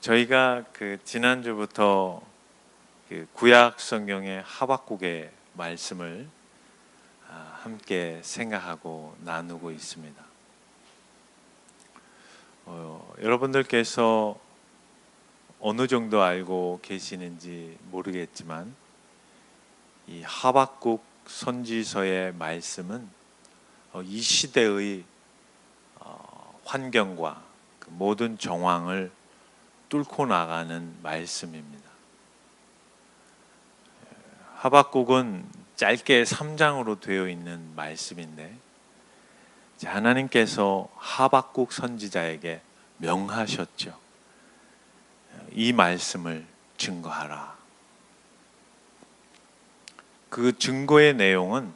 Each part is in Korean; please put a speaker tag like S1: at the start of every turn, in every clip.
S1: 저희가 지난주부터 구약 성경의 하박국의 말씀을 함께 생각하고 나누고 있습니다. 여러분들께서 어느 정도 알고 계시는지 모르겠지만 이 하박국 선지서의 말씀은 이 시대의 환경과 그 모든 정황을 뚫고 나가는 말씀입니다. 하박국은 짧게 3장으로 되어 있는 말씀인데 하나님께서 하박국 선지자에게 명하셨죠. 이 말씀을 증거하라. 그 증거의 내용은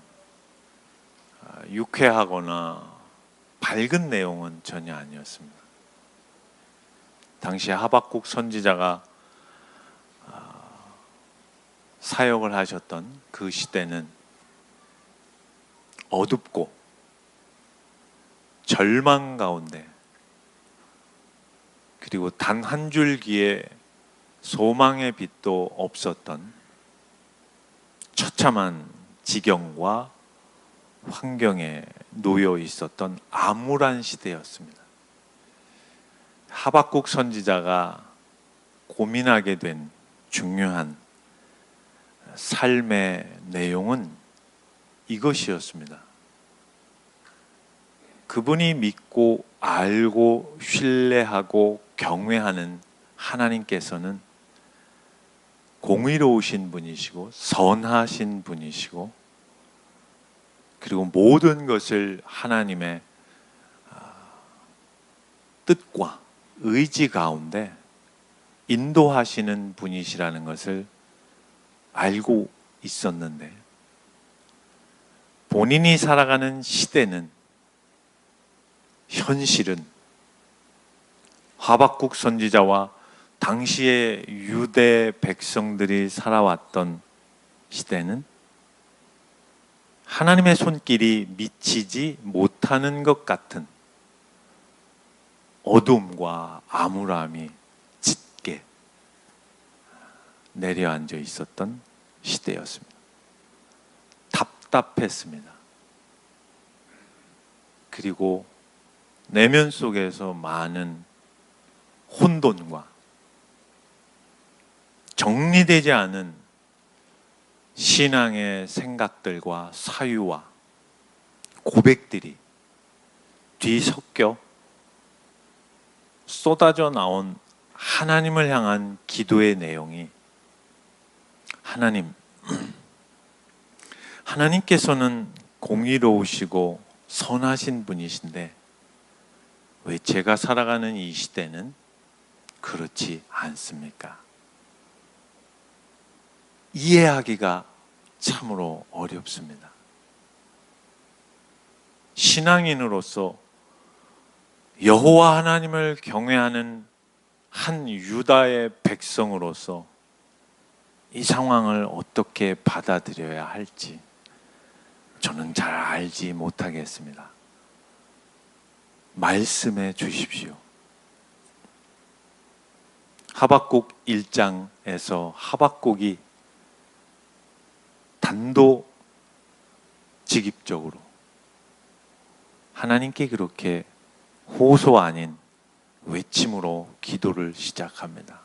S1: 유쾌하거나 밝은 내용은 전혀 아니었습니다. 당시 하박국 선지자가 사역을 하셨던 그 시대는 어둡고 절망 가운데 그리고 단 한 줄기의 소망의 빛도 없었던 처참한 지경과 환경에 놓여 있었던 암울한 시대였습니다. 하박국 선지자가 고민하게 된 중요한 삶의 내용은 이것이었습니다. 그분이 믿고 알고 신뢰하고 경외하는 하나님께서는 공의로우신 분이시고 선하신 분이시고 그리고 모든 것을 하나님의 뜻과 의지 가운데 인도하시는 분이시라는 것을 알고 있었는데 본인이 살아가는 시대는 현실은 하박국 선지자와 당시의 유대 백성들이 살아왔던 시대는 하나님의 손길이 미치지 못하는 것 같은 어둠과 암울함이 짙게 내려앉아 있었던 시대였습니다. 답답했습니다. 그리고 내면 속에서 많은 혼돈과 정리되지 않은 신앙의 생각들과 사유와 고백들이 뒤섞여 쏟아져 나온 하나님을 향한 기도의 내용이 하나님께서는 공의로우시고 선하신 분이신데 왜 제가 살아가는 이 시대는 그렇지 않습니까? 이해하기가 참으로 어렵습니다. 신앙인으로서 여호와 하나님을 경외하는 한 유다의 백성으로서 이 상황을 어떻게 받아들여야 할지 저는 잘 알지 못하겠습니다. 말씀해 주십시오. 하박국 1장에서 하박국이 단도직입적으로 하나님께 그렇게 호소 아닌 외침으로 기도를 시작합니다.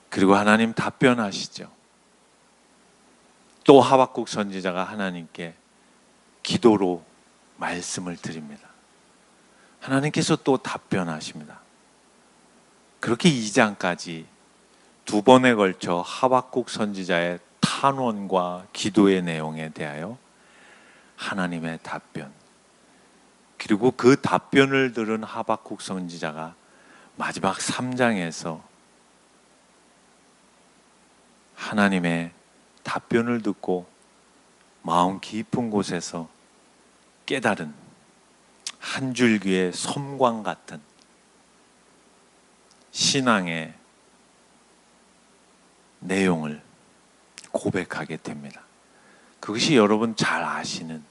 S1: 그리고 하나님 답변하시죠. 또 하박국 선지자가 하나님께 기도로 말씀을 드립니다. 하나님께서 또 답변하십니다. 그렇게 2장까지 두 번에 걸쳐 하박국 선지자의 탄원과 기도의 내용에 대하여 하나님의 답변 그리고 그 답변을 들은 하박국 선지자가 마지막 3장에서 하나님의 답변을 듣고 마음 깊은 곳에서 깨달은 한 줄기의 섬광 같은 신앙의 내용을 고백하게 됩니다. 그것이 여러분 잘 아시는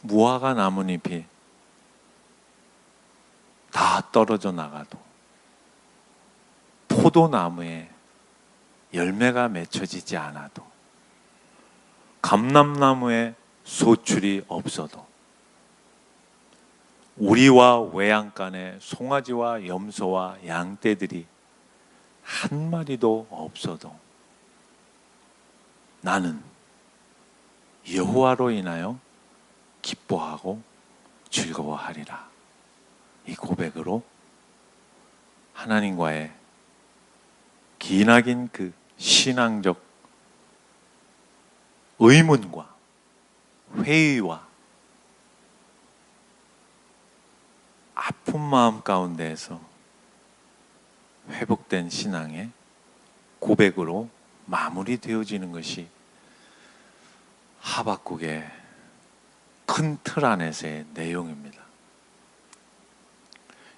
S1: 무화과 나뭇잎이 다 떨어져 나가도, 포도나무에 열매가 맺혀지지 않아도, 감람나무에 소출이 없어도, 우리와 외양간에 송아지와 염소와 양떼들이 한 마리도 없어도 나는 여호와로 인하여 기뻐하고 즐거워하리라. 이 고백으로 하나님과의 기나긴 그 신앙적 의문과 회의와 아픈 마음 가운데에서 회복된 신앙의 고백으로 마무리되어지는 것이 하박국의 큰 틀 안에서의 내용입니다.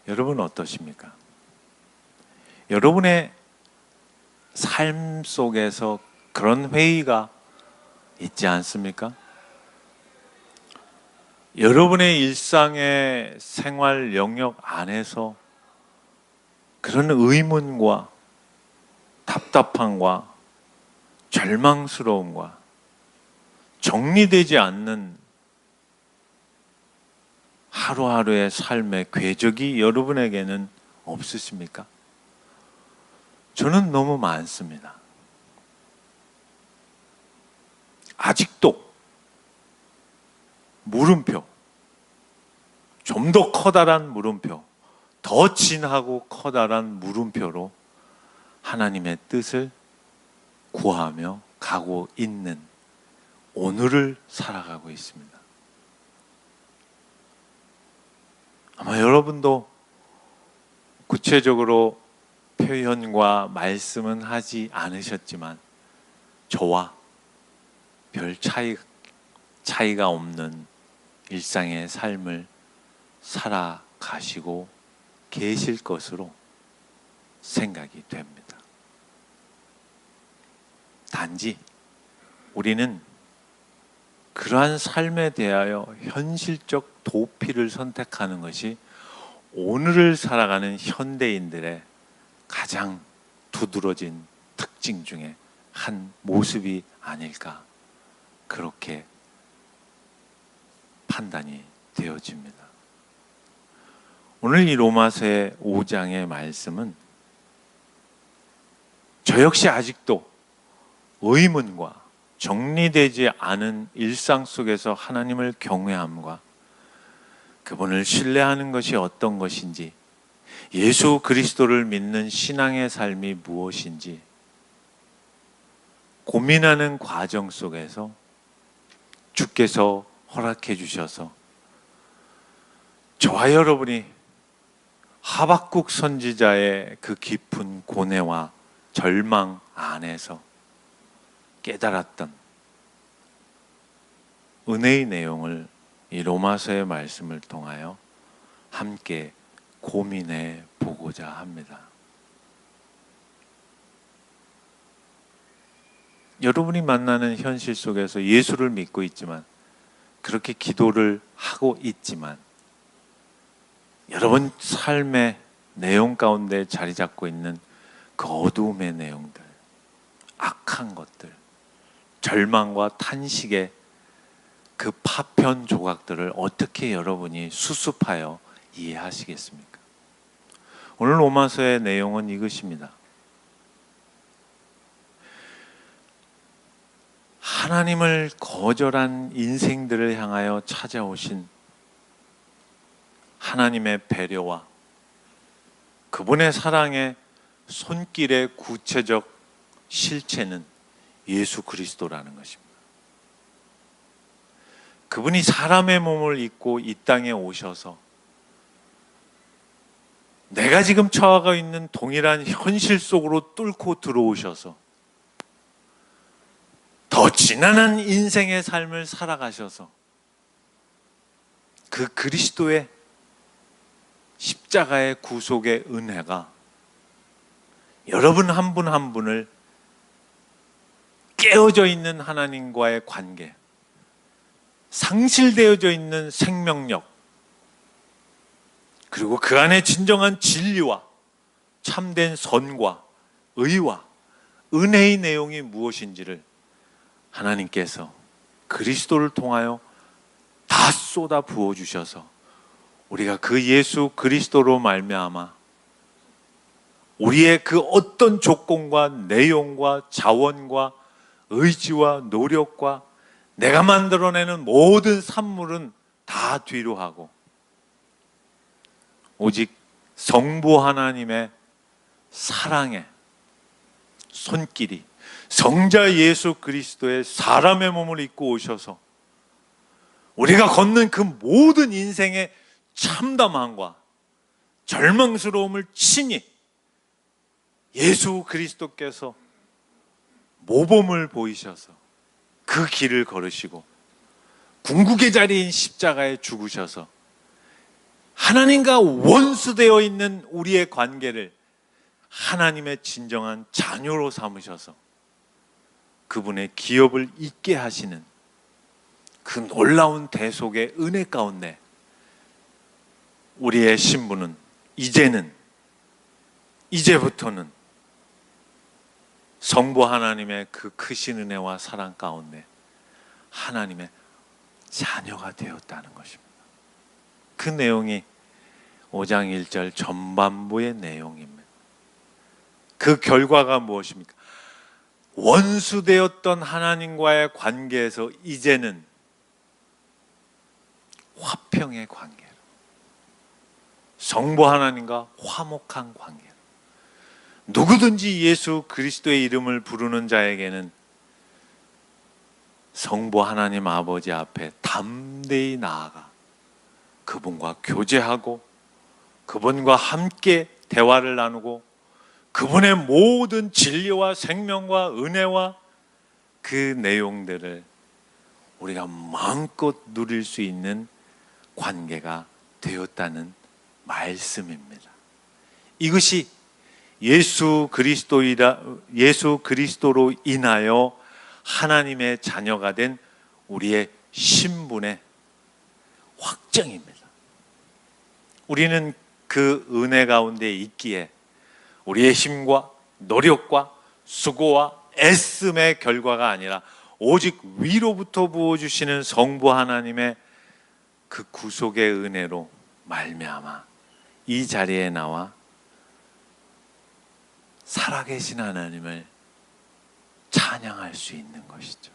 S1: 여러분 어떠십니까? 여러분의 삶 속에서 그런 회의가 있지 않습니까? 여러분의 일상의 생활 영역 안에서 그런 의문과 답답함과 절망스러움과 정리되지 않는 하루하루의 삶의 궤적이 여러분에게는 없으십니까? 저는 너무 많습니다. 아직도 물음표, 좀 더 커다란 물음표, 더 진하고 커다란 물음표로 하나님의 뜻을 구하며 가고 있는 오늘을 살아가고 있습니다. 아마 여러분도 구체적으로 표현과 말씀은 하지 않으셨지만 저와 별 차이가 없는 일상의 삶을 살아가시고 계실 것으로 생각이 됩니다. 단지 우리는 그러한 삶에 대하여 현실적 도피를 선택하는 것이 오늘을 살아가는 현대인들의 가장 두드러진 특징 중에 한 모습이 아닐까, 그렇게 판단이 되어집니다. 오늘 이 로마서의 5장의 말씀은 저 역시 아직도 의문과 정리되지 않은 일상 속에서 하나님을 경외함과 그분을 신뢰하는 것이 어떤 것인지, 예수 그리스도를 믿는 신앙의 삶이 무엇인지 고민하는 과정 속에서 주께서 허락해 주셔서 저와 여러분이 하박국 선지자의 그 깊은 고뇌와 절망 안에서 깨달았던 은혜의 내용을 이 로마서의 말씀을 통하여 함께 고민해 보고자 합니다. 여러분이 만나는 현실 속에서 예수를 믿고 있지만, 그렇게 기도를 하고 있지만, 여러분 삶의 내용 가운데 자리 잡고 있는 그 어두움의 내용들, 악한 것들, 절망과 탄식의 그 파편 조각들을 어떻게 여러분이 수습하여 이해하시겠습니까? 오늘 로마서의 내용은 이것입니다. 하나님을 거절한 인생들을 향하여 찾아오신 하나님의 배려와 그분의 사랑의 손길의 구체적 실체는 예수 그리스도라는 것입니다. 그분이 사람의 몸을 입고 이 땅에 오셔서 내가 지금 처하고 있는 동일한 현실 속으로 뚫고 들어오셔서 더 지난한 인생의 삶을 살아가셔서 그 그리스도의 십자가의 구속의 은혜가 여러분 한 분 한 분을 깨어져 있는 하나님과의 관계, 상실되어져 있는 생명력, 그리고 그 안에 진정한 진리와 참된 선과 의와 은혜의 내용이 무엇인지를 하나님께서 그리스도를 통하여 다 쏟아 부어 주셔서 우리가 그 예수 그리스도로 말미암아 우리의 그 어떤 조건과 내용과 자원과 의지와 노력과 내가 만들어내는 모든 산물은 다 뒤로 하고 오직 성부 하나님의 사랑의 손길이 성자 예수 그리스도의 사람의 몸을 입고 오셔서 우리가 걷는 그 모든 인생의 참담함과 절망스러움을 친히 예수 그리스도께서 모범을 보이셔서 그 길을 걸으시고 궁극의 자리인 십자가에 죽으셔서 하나님과 원수되어 있는 우리의 관계를 하나님의 진정한 자녀로 삼으셔서 그분의 기업을 있게 하시는 그 놀라운 대속의 은혜 가운데 우리의 신분은 이제부터는 성부 하나님의 그 크신 은혜와 사랑 가운데 하나님의 자녀가 되었다는 것입니다. 그 내용이 5장 1절 전반부의 내용입니다. 그 결과가 무엇입니까? 원수되었던 하나님과의 관계에서 이제는 화평의 관계로, 성부 하나님과 화목한 관계로, 누구든지 예수 그리스도의 이름을 부르는 자에게는 성부 하나님 아버지 앞에 담대히 나아가 그분과 교제하고 그분과 함께 대화를 나누고 그분의 모든 진리와 생명과 은혜와 그 내용들을 우리가 마음껏 누릴 수 있는 관계가 되었다는 말씀입니다. 이것이 예수 그리스도로 인하여 하나님의 자녀가 된 우리의 신분의 확정입니다. 우리는 그 은혜 가운데 있기에 우리의 힘과 노력과 수고와 애씀의 결과가 아니라 오직 위로부터 부어주시는 성부 하나님의 그 구속의 은혜로 말미암아 이 자리에 나와 살아계신 하나님을 찬양할 수 있는 것이죠.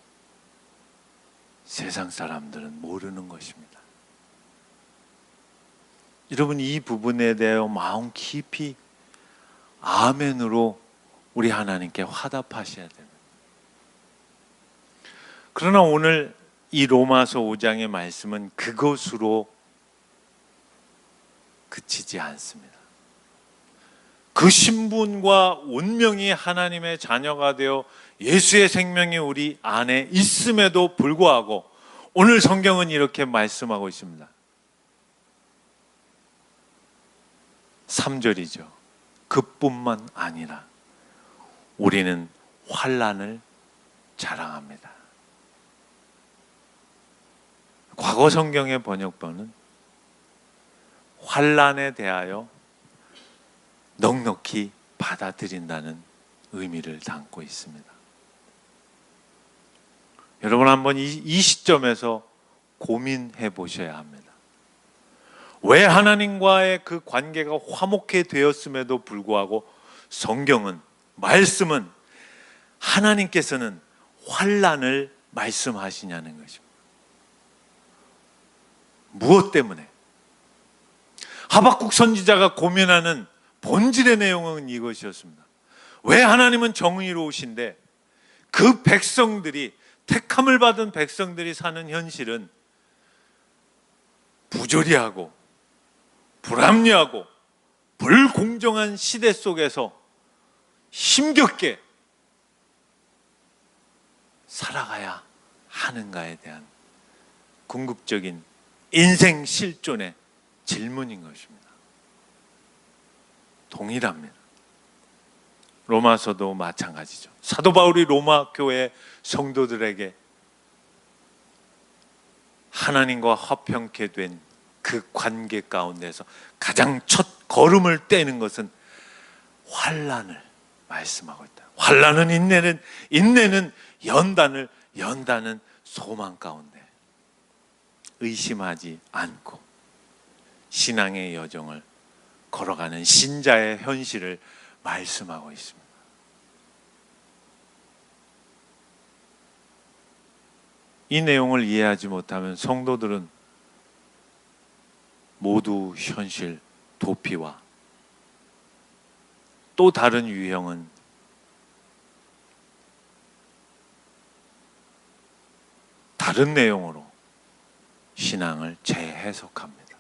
S1: 세상 사람들은 모르는 것입니다. 여러분, 이 부분에 대하여 마음 깊이 아멘으로 우리 하나님께 화답하셔야 됩니다. 그러나 오늘 이 로마서 5장의 말씀은 그것으로 그치지 않습니다. 그 신분과 운명이 하나님의 자녀가 되어 예수의 생명이 우리 안에 있음에도 불구하고 오늘 성경은 이렇게 말씀하고 있습니다. 3절이죠. 그뿐만 아니라 우리는 환난을 자랑합니다. 과거 성경의 번역본은 환난에 대하여 넉넉히 받아들인다는 의미를 담고 있습니다. 여러분, 한번 이 시점에서 고민해 보셔야 합니다. 왜 하나님과의 그 관계가 화목해 되었음에도 불구하고 성경은, 말씀은 하나님께서는 환난을 말씀하시냐는 것입니다. 무엇 때문에? 하박국 선지자가 고민하는 본질의 내용은 이것이었습니다. 왜 하나님은 정의로우신데 그 백성들이, 택함을 받은 백성들이 사는 현실은 부조리하고 불합리하고 불공정한 시대 속에서 힘겹게 살아가야 하는가에 대한 궁극적인 인생 실존의 질문인 것입니다. 동일합니다. 로마서도 마찬가지죠. 사도 바울이 로마 교회 성도들에게 하나님과 화평케 된 그 관계 가운데서 가장 첫 걸음을 떼는 것은 환난을 말씀하고 있다. 환난은 인내는, 인내는 연단을, 연단은 소망 가운데 의심하지 않고 신앙의 여정을 걸어가는 신자의 현실을 말씀하고 있습니다. 이 내용을 이해하지 못하면 성도들은 모두 현실 도피와 또 다른 유형은 다른 내용으로 신앙을 재해석합니다.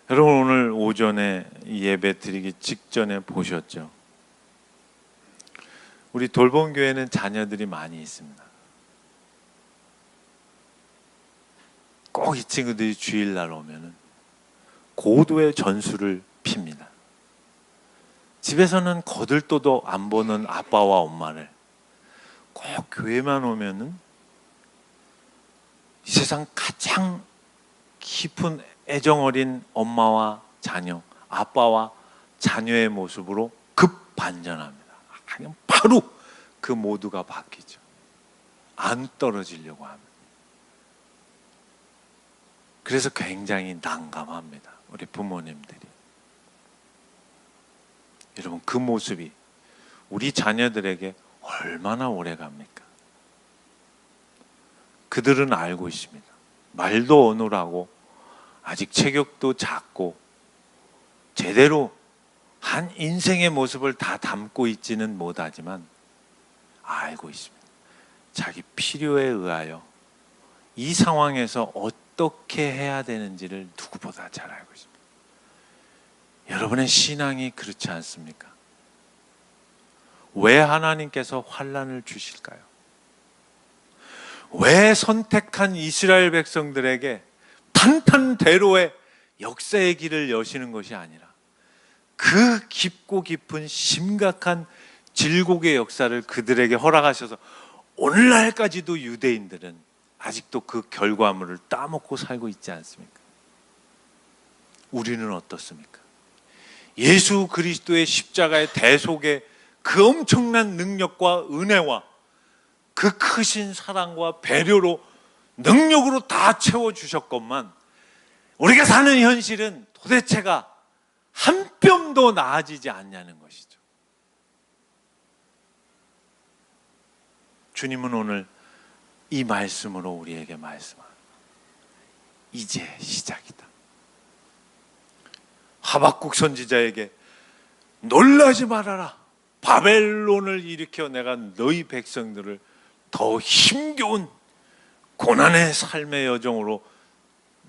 S1: 여러분, 오늘 오전에 예배 드리기 직전에 보셨죠? 우리 돌봄교회는 자녀들이 많이 있습니다. 꼭 이 친구들이 주일날 오면은 고도의 전술을 핍니다. 집에서는 거들떠도 안 보는 아빠와 엄마를 꼭 교회만 오면은 이 세상 가장 깊은 애정 어린 엄마와 자녀, 아빠와 자녀의 모습으로 급반전합니다. 바로 그 모두가 바뀌죠. 안 떨어지려고 합니다. 그래서 굉장히 난감합니다. 우리 부모님들이. 여러분, 그 모습이 우리 자녀들에게 얼마나 오래 갑니까? 그들은 알고 있습니다. 말도 어눌하고 아직 체격도 작고 제대로 한 인생의 모습을 다 담고 있지는 못하지만 알고 있습니다. 자기 필요에 의하여 이 상황에서 어떻게 해야 되는지를 누구보다 잘 알고 있습니다. 여러분의 신앙이 그렇지 않습니까? 왜 하나님께서 환난을 주실까요? 왜 선택한 이스라엘 백성들에게 탄탄대로의 역사의 길을 여시는 것이 아니라 그 깊고 깊은 심각한 질곡의 역사를 그들에게 허락하셔서 오늘날까지도 유대인들은 아직도 그 결과물을 따먹고 살고 있지 않습니까? 우리는 어떻습니까? 예수 그리스도의 십자가의 대속의 그 엄청난 능력과 은혜와 그 크신 사랑과 배려로 능력으로 다 채워주셨건만 우리가 사는 현실은 도대체가 한 뼘도 나아지지 않냐는 것이죠. 주님은 오늘 이 말씀으로 우리에게 말씀합니다. 이제 시작이다. 하박국 선지자에게 놀라지 말아라. 바벨론을 일으켜 내가 너희 백성들을 더 힘겨운 고난의 삶의 여정으로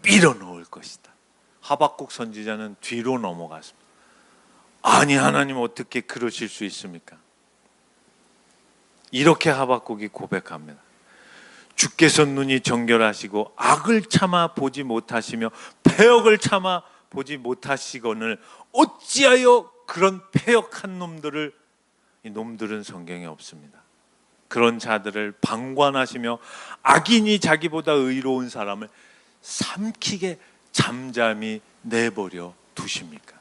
S1: 밀어넣을 것이다. 하박국 선지자는 뒤로 넘어갔습니다. 아니, 하나님 어떻게 그러실 수 있습니까? 이렇게 하박국이 고백합니다. 주께서 눈이 정결하시고 악을 참아 보지 못하시며 패역을 참아 보지 못하시거늘 어찌하여 그런 패역한 놈들을, 이 놈들은 성경에 없습니다. 그런 자들을 방관하시며 악인이 자기보다 의로운 사람을 삼키게 잠잠히 내버려 두십니까?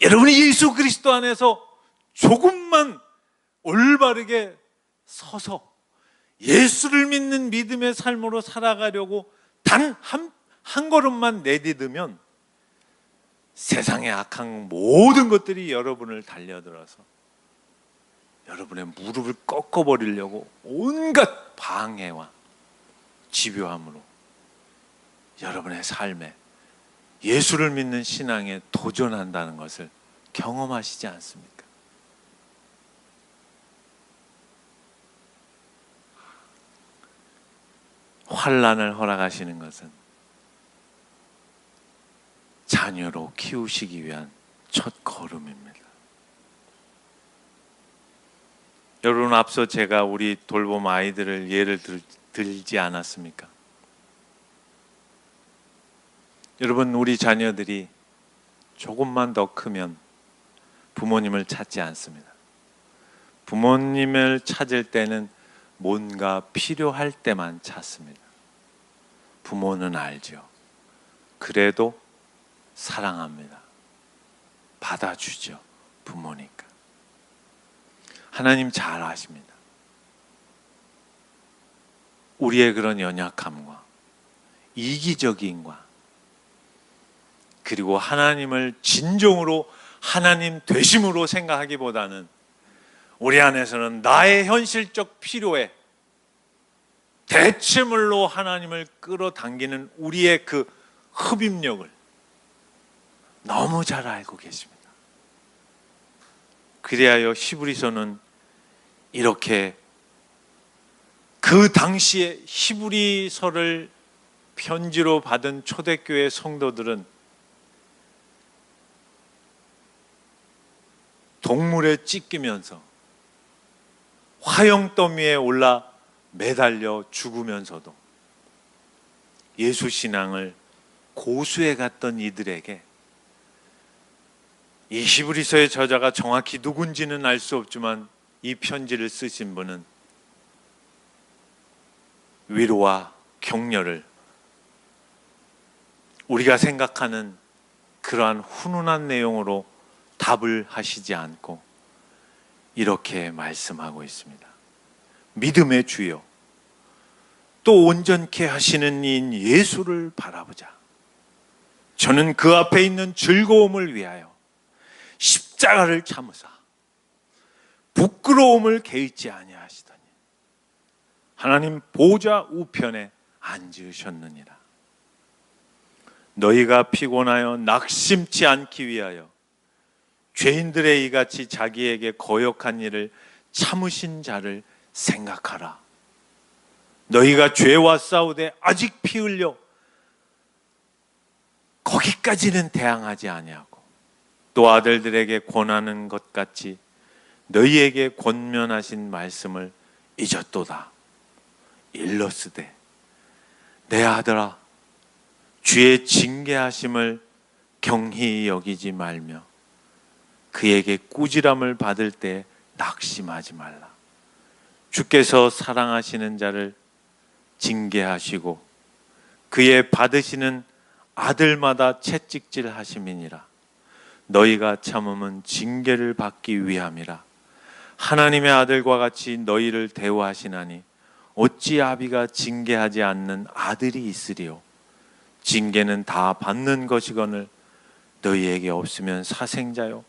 S1: 여러분이 예수 그리스도 안에서 조금만 올바르게 서서 예수를 믿는 믿음의 삶으로 살아가려고 단 한 걸음만 내디디면 세상의 악한 모든 것들이 여러분을 달려들어서 여러분의 무릎을 꺾어버리려고 온갖 방해와 집요함으로 여러분의 삶에 예수를 믿는 신앙에 도전한다는 것을 경험하시지 않습니까? 환난을 허락하시는 것은 자녀로 키우시기 위한 첫 걸음입니다. 여러분, 앞서 제가 우리 돌봄 아이들을 예를 들지 않았습니까? 여러분, 우리 자녀들이 조금만 더 크면 부모님을 찾지 않습니다. 부모님을 찾을 때는 뭔가 필요할 때만 찾습니다. 부모는 알죠. 그래도 사랑합니다. 받아주죠. 부모니까. 하나님 잘 아십니다. 우리의 그런 연약함과 이기적인과 그리고 하나님을 진정으로 하나님 되심으로 생각하기보다는 우리 안에서는 나의 현실적 필요에 대체물로 하나님을 끌어당기는 우리의 그 흡입력을 너무 잘 알고 계십니다. 그리하여 히브리서는 이렇게 그 당시에 히브리서를 편지로 받은 초대교회 성도들은 동물에 찢기면서 화형더미에 올라 매달려 죽으면서도 예수 신앙을 고수해 갔던 이들에게 이 히브리서의 저자가 정확히 누군지는 알 수 없지만 이 편지를 쓰신 분은 위로와 격려를 우리가 생각하는 그러한 훈훈한 내용으로 답을 하시지 않고 이렇게 말씀하고 있습니다. 믿음의 주여, 또 온전케 하시는 이인 예수를 바라보자. 저는 그 앞에 있는 즐거움을 위하여 십자가를 참으사 부끄러움을 개의치 아니하시더니 하나님 보좌 우편에 앉으셨느니라. 너희가 피곤하여 낙심치 않기 위하여 죄인들의 이같이 자기에게 거역한 일을 참으신 자를 생각하라. 너희가 죄와 싸우되 아직 피 흘려 거기까지는 대항하지 아니하고 또 아들들에게 권하는 것 같이 너희에게 권면하신 말씀을 잊었도다. 일러스되 내 아들아, 주의 징계하심을 경히 여기지 말며 그에게 꾸지람을 받을 때 낙심하지 말라. 주께서 사랑하시는 자를 징계하시고 그의 받으시는 아들마다 채찍질 하심이니라. 너희가 참음은 징계를 받기 위함이라. 하나님의 아들과 같이 너희를 대우하시나니 어찌 아비가 징계하지 않는 아들이 있으리요. 징계는 다 받는 것이거늘 너희에게 없으면 사생자요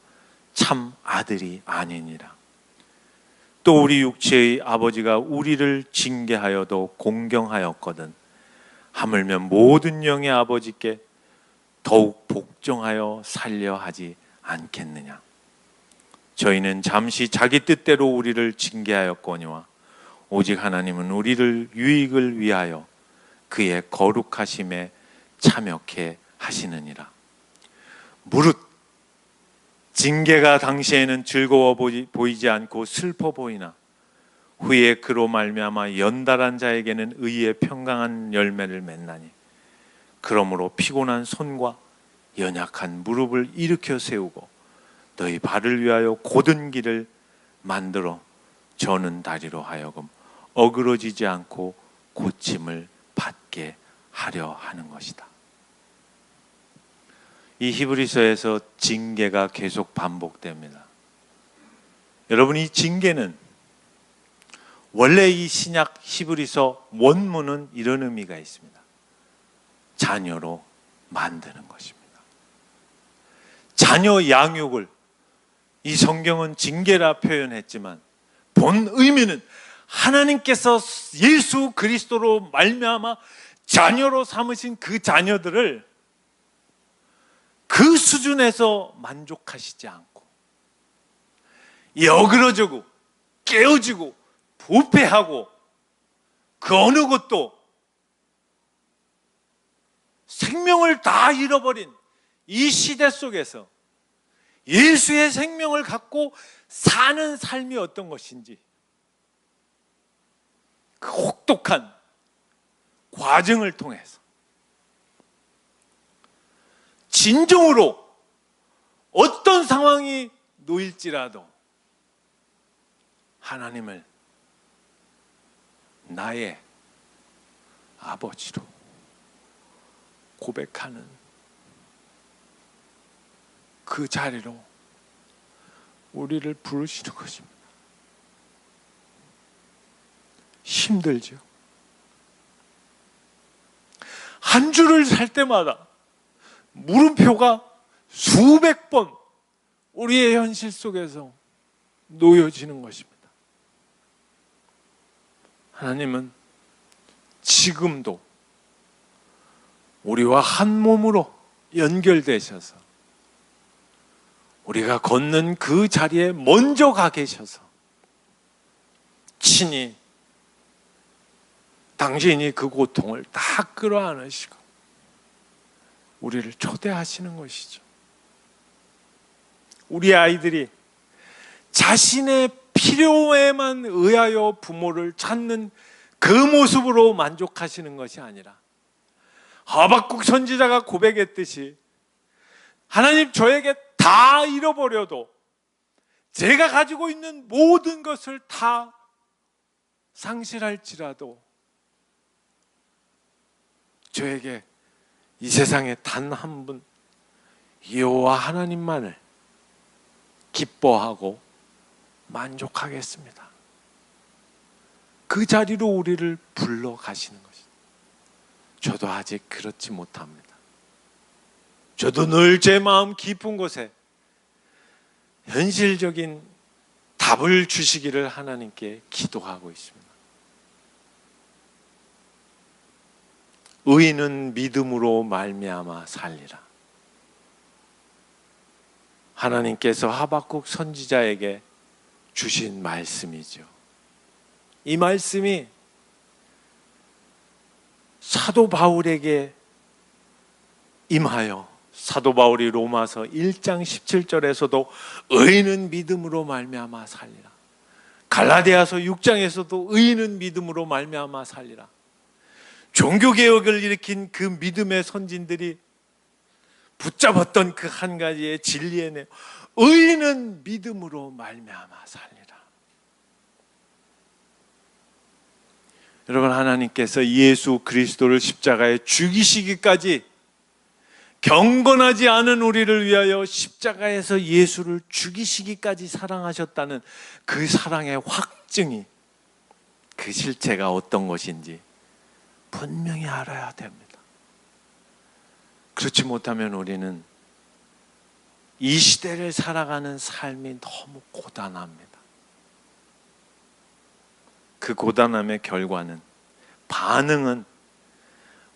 S1: 참 아들이 아니니라. 또 우리 육체의 아버지가 우리를 징계하여도 공경하였거든 하물며 모든 영의 아버지께 더욱 복종하여 살려 하지 않겠느냐. 저희는 잠시 자기 뜻대로 우리를 징계하였거니와 오직 하나님은 우리를 유익을 위하여 그의 거룩하심에 참여케 하시느니라. 무릇 징계가 당시에는 즐거워 보이지 않고 슬퍼 보이나 후에 그로 말미암아 연달한 자에게는 의의 평강한 열매를 맺나니 그러므로 피곤한 손과 연약한 무릎을 일으켜 세우고 너희 발을 위하여 곧은 길을 만들어 저는 다리로 하여금 어그러지지 않고 고침을 받게 하려 하는 것이다. 이 히브리서에서 징계가 계속 반복됩니다. 여러분, 이 징계는 원래 이 신약 히브리서 원문은 이런 의미가 있습니다. 자녀로 만드는 것입니다. 자녀 양육을 이 성경은 징계라 표현했지만 본 의미는 하나님께서 예수 그리스도로 말미암아 자녀로 삼으신 그 자녀들을 그 수준에서 만족하시지 않고 어그러지고 깨어지고 부패하고 그 어느 것도 생명을 다 잃어버린 이 시대 속에서 예수의 생명을 갖고 사는 삶이 어떤 것인지 그 혹독한 과정을 통해서 진정으로 어떤 상황이 놓일지라도 하나님을 나의 아버지로 고백하는 그 자리로 우리를 부르시는 것입니다. 힘들죠. 한 줄을 살 때마다 물음표가 수백 번 우리의 현실 속에서 놓여지는 것입니다. 하나님은 지금도 우리와 한 몸으로 연결되셔서 우리가 걷는 그 자리에 먼저 가 계셔서 친히 당신이 그 고통을 다 끌어안으시고 우리를 초대하시는 것이죠. 우리 아이들이 자신의 필요에만 의하여 부모를 찾는 그 모습으로 만족하시는 것이 아니라 하박국 선지자가 고백했듯이 하나님, 저에게 다 잃어버려도 제가 가지고 있는 모든 것을 다 상실할지라도 저에게 이 세상에 단 한 분 여호와 하나님만을 기뻐하고 만족하겠습니다. 그 자리로 우리를 불러 가시는 것입니다. 저도 아직 그렇지 못합니다. 저도 늘 제 마음 깊은 곳에 현실적인 답을 주시기를 하나님께 기도하고 있습니다. 의인은 믿음으로 말미암아 살리라. 하나님께서 하박국 선지자에게 주신 말씀이죠. 이 말씀이 사도 바울에게 임하여 사도 바울이 로마서 1장 17절에서도 의인은 믿음으로 말미암아 살리라. 갈라디아서 6장에서도 의인은 믿음으로 말미암아 살리라. 종교개혁을 일으킨 그 믿음의 선진들이 붙잡았던 그 한 가지의 진리에는 의인은 믿음으로 말미암아 살리라. 여러분, 하나님께서 예수 그리스도를 십자가에 죽이시기까지 경건하지 않은 우리를 위하여 십자가에서 예수를 죽이시기까지 사랑하셨다는 그 사랑의 확증이, 그 실체가 어떤 것인지 분명히 알아야 됩니다. 그렇지 못하면 우리는 이 시대를 살아가는 삶이 너무 고단합니다. 그 고단함의 결과는, 반응은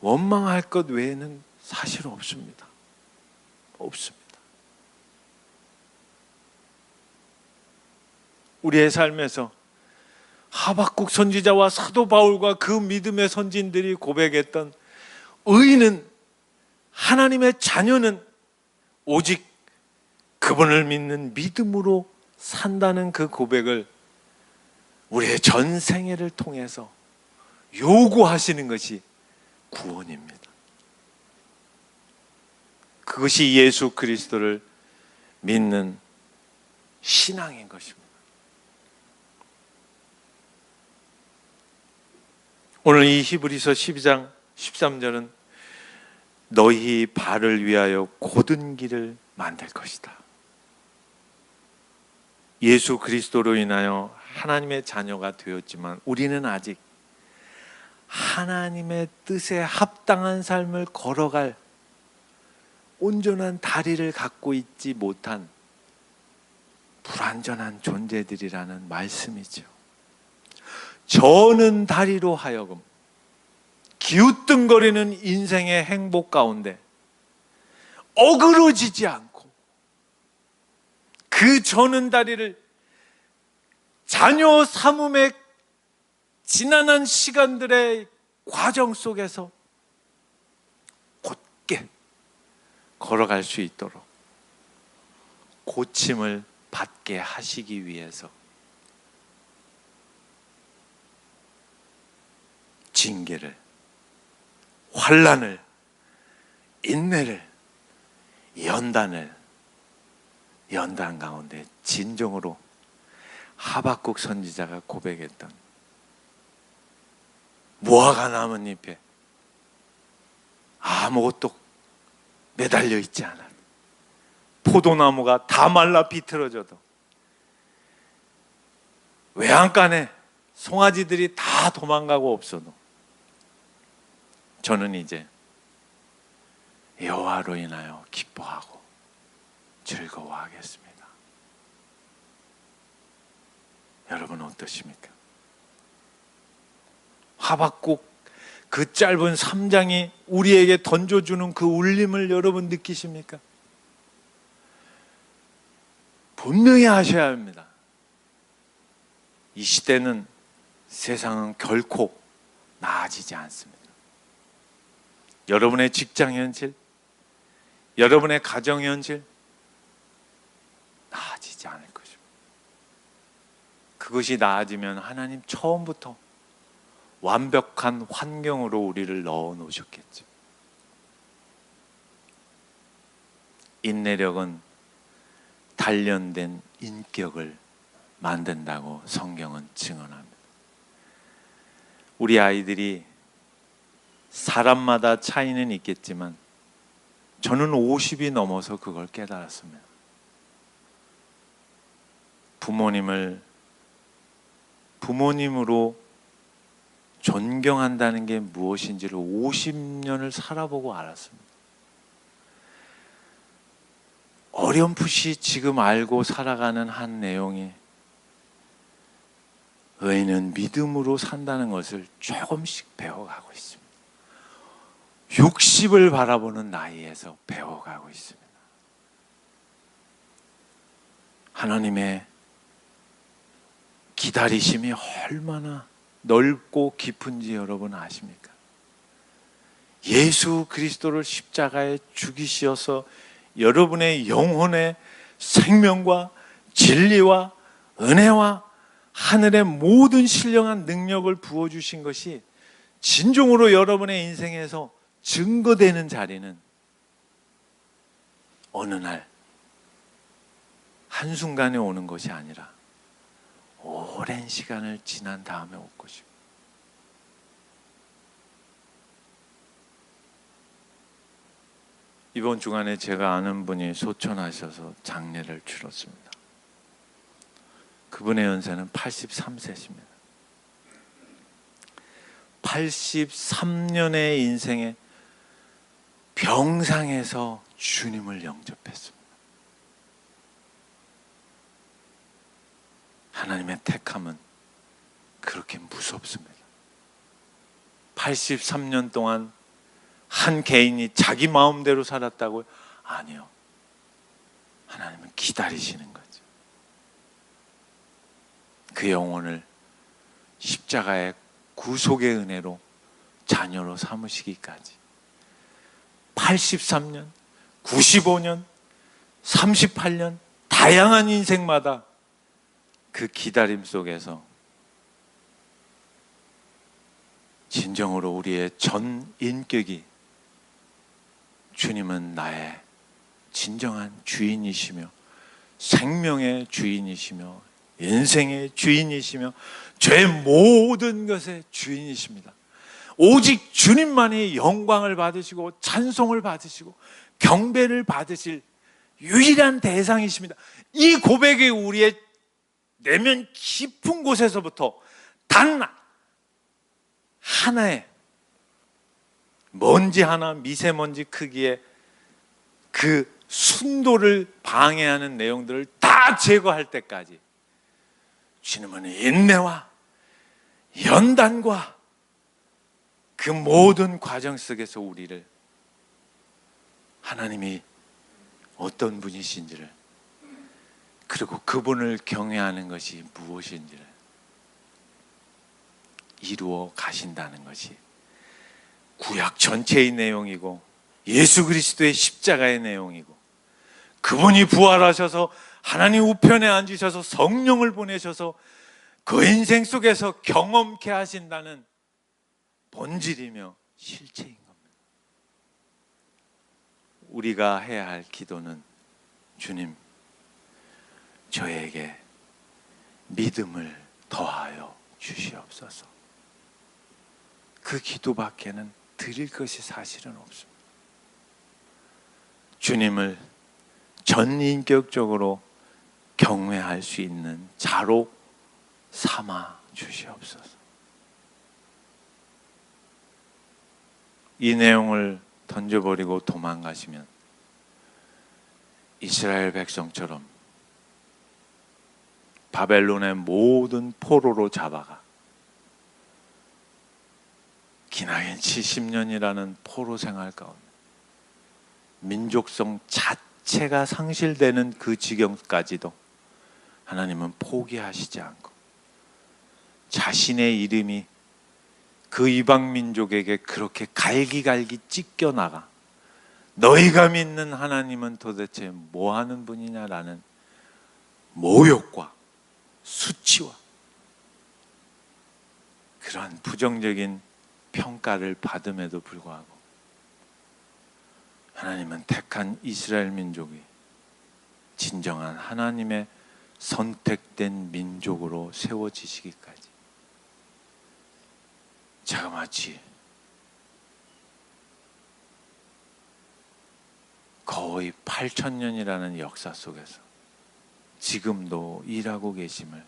S1: 원망할 것 외에는 사실 없습니다. 없습니다. 우리의 삶에서 하박국 선지자와 사도 바울과 그 믿음의 선진들이 고백했던 의인은, 하나님의 자녀는 오직 그분을 믿는 믿음으로 산다는 그 고백을 우리의 전생애를 통해서 요구하시는 것이 구원입니다. 그것이 예수 그리스도를 믿는 신앙인 것입니다. 오늘 이 히브리서 12장 13절은 너희 발을 위하여 곧은 길을 만들 것이다. 예수 그리스도로 인하여 하나님의 자녀가 되었지만 우리는 아직 하나님의 뜻에 합당한 삶을 걸어갈 온전한 다리를 갖고 있지 못한 불완전한 존재들이라는 말씀이죠. 저는 다리로 하여금 기우뚱거리는 인생의 행복 가운데 어그러지지 않고 그 저는 다리를 자녀 삼음의 지난한 시간들의 과정 속에서 곧게 걸어갈 수 있도록 고침을 받게 하시기 위해서 징계를, 환난을, 인내를, 연단 가운데 진정으로 하박국 선지자가 고백했던 무화과 나뭇잎에 아무것도 매달려 있지 않아도, 포도나무가 다 말라 비틀어져도, 외양간에 송아지들이 다 도망가고 없어도 저는 이제 여호와로 인하여 기뻐하고 즐거워하겠습니다. 여러분 어떠십니까? 하박국 그 짧은 3장이 우리에게 던져주는 그 울림을 여러분 느끼십니까? 분명히 하셔야 합니다. 이 시대는, 세상은 결코 나아지지 않습니다. 여러분의 직장 현실, 여러분의 가정 현실 나아지지 않을 것입니다. 그것이 나아지면 하나님 처음부터 완벽한 환경으로 우리를 넣어 놓으셨겠죠. 인내력은 단련된 인격을 만든다고 성경은 증언합니다. 우리 아이들이 사람마다 차이는 있겠지만 저는 50이 넘어서 그걸 깨달았습니다. 부모님으로 존경한다는 게 무엇인지를 50년을 살아보고 알았습니다. 어렴풋이 지금 알고 살아가는 한 내용이, 의인은 믿음으로 산다는 것을 조금씩 배워가고 있습니다. 60을 바라보는 나이에서 배워가고 있습니다. 하나님의 기다리심이 얼마나 넓고 깊은지 여러분 아십니까? 예수 그리스도를 십자가에 죽이셔서 여러분의 영혼의 생명과 진리와 은혜와 하늘의 모든 신령한 능력을 부어주신 것이 진정으로 여러분의 인생에서 증거되는 자리는 어느 날 한순간에 오는 것이 아니라 오랜 시간을 지난 다음에 올 것입니다. 이번 주간에 제가 아는 분이 소천하셔서 장례를 치렀습니다. 그분의 연세는 83세십니다. 83년의 인생에 병상에서 주님을 영접했습니다. 하나님의 택함은 그렇게 무섭습니다. 83년 동안 한 개인이 자기 마음대로 살았다고요? 아니요. 하나님은 기다리시는 거죠. 그 영혼을 십자가의 구속의 은혜로 자녀로 삼으시기까지 83년, 95년, 38년 다양한 인생마다 그 기다림 속에서 진정으로 우리의 전 인격이 주님은 나의 진정한 주인이시며 생명의 주인이시며 인생의 주인이시며 죄의 모든 것의 주인이십니다. 오직 주님만이 영광을 받으시고 찬송을 받으시고 경배를 받으실 유일한 대상이십니다. 이 고백이 우리의 내면 깊은 곳에서부터 단 하나의 먼지 하나, 미세먼지 크기의 그 순도를 방해하는 내용들을 다 제거할 때까지 주님은 인내와 연단과 그 모든 과정 속에서 우리를 하나님이 어떤 분이신지를, 그리고 그분을 경외하는 것이 무엇인지를 이루어 가신다는 것이 구약 전체의 내용이고 예수 그리스도의 십자가의 내용이고, 그분이 부활하셔서 하나님 우편에 앉으셔서 성령을 보내셔서 그 인생 속에서 경험케 하신다는 본질이며 실체인 겁니다. 우리가 해야 할 기도는, 주님, 저에게 믿음을 더하여 주시옵소서. 그 기도밖에는 드릴 것이 사실은 없습니다. 주님을 전인격적으로 경외할 수 있는 자로 삼아 주시옵소서. 이 내용을 던져버리고 도망가시면 이스라엘 백성처럼 바벨론의 모든 포로로 잡아가 기나긴 70년이라는 포로 생활 가운데 민족성 자체가 상실되는 그 지경까지도 하나님은 포기하시지 않고 자신의 이름이 그 이방 민족에게 그렇게 갈기갈기 찢겨나가 너희가 믿는 하나님은 도대체 뭐 하는 분이냐라는 모욕과 수치와 그러한 부정적인 평가를 받음에도 불구하고 하나님은 택한 이스라엘 민족이 진정한 하나님의 선택된 민족으로 세워지시기까지 자그마치 거의 8,000년이라는 역사 속에서 지금도 일하고 계심을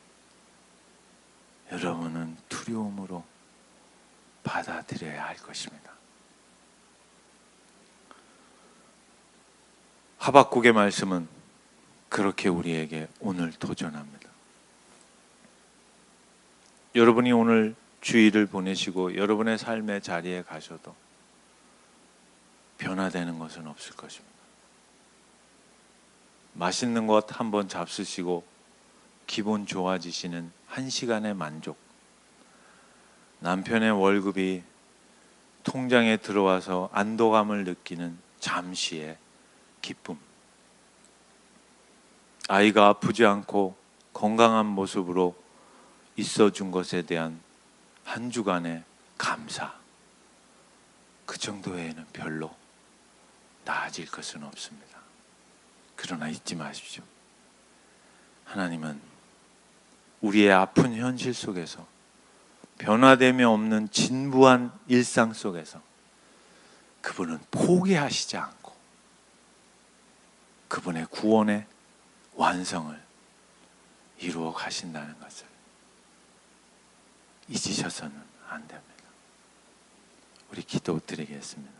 S1: 여러분은 두려움으로 받아들여야 할 것입니다. 하박국의 말씀은 그렇게 우리에게 오늘 도전합니다. 여러분이 오늘 주일을 보내시고 여러분의 삶의 자리에 가셔도 변화되는 것은 없을 것입니다. 맛있는 것 한번 잡수시고 기분 좋아지시는 한 시간의 만족, 남편의 월급이 통장에 들어와서 안도감을 느끼는 잠시의 기쁨, 아이가 아프지 않고 건강한 모습으로 있어준 것에 대한 한 주간의 감사, 그 정도 외에는 별로 나아질 것은 없습니다. 그러나 잊지 마십시오. 하나님은 우리의 아픈 현실 속에서 변화됨이 없는 진부한 일상 속에서 그분은 포기하시지 않고 그분의 구원의 완성을 이루어 가신다는 것을 잊으셔서는 안 됩니다. 우리 기도드리겠습니다.